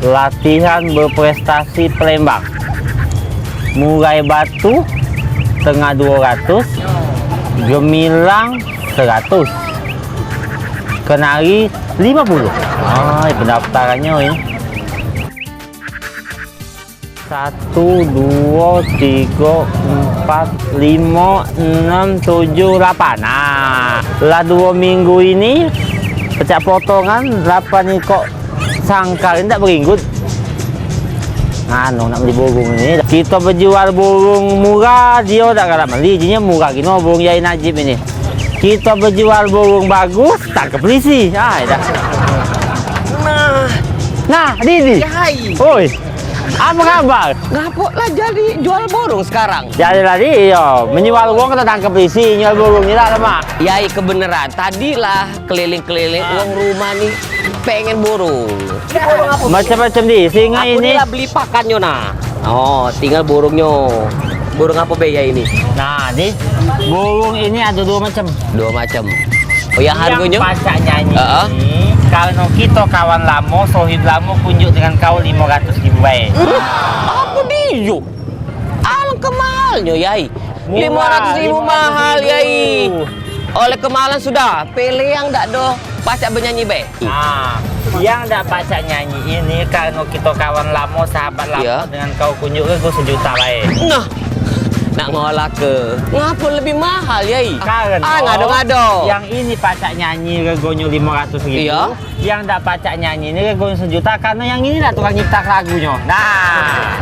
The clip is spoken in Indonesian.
Latihan berprestasi Palembang. Murai batu tengah 200, gemilang 100, kenari 50. Pendaftarannya ini. 1, 2, 3, 4, 5, 6, 7, 8. Nah, lah 2 minggu ini pecah potongan 8 ini kok sangkar ini tak beringgut. Nak beli burung ini. Kita berjual burung murah, dia tak kalah beli. Jinya murah gini burung Yai Najib ini. Kita berjual burung bagus, tak ke polisi. Dah. Nah, Didi. Yai. Oi. Apa kabar? Ngapok lah jadi jual burung sekarang? Jadi tadi yo menjual burung kita tangkap polisi, jual burung ini lah mak. Yai kebenaran. Tadilah keliling-keliling uang rumah nih pengen burung. Macam-macam di singa Aku ini. lah beli pakannya nah. Oh, tinggal burungnya. Burung apa be ya ini? Nah, di burung ini ada 2 macam. 2 macam. Oh ya harganya? Yang pacak nyanyi. Heeh. Kalau kita kawan lama, sohib lama kunjuk dengan kau 500.000 baik. Apa dia? Alangkah mahalnya Yai. 500.000 mahal Yai. Oleh kemahalan sudah, pilih yang tak do pacak bernyanyi be. Nah, yang tak pacak nyanyi ini karena kita kawan lama, sahabat lama Iya. dengan kau kunjuk ke gue 1 juta baik. Nah, nak ngolah ke. Ngapa lebih mahal Yai? Karena ngado-ngado. yang ini pacak nyanyi regonya 500.000. Iya. Yang tak pacak nyanyi ini regonya 1 juta karena yang ini lah tukang nyipta lagunya. Nah.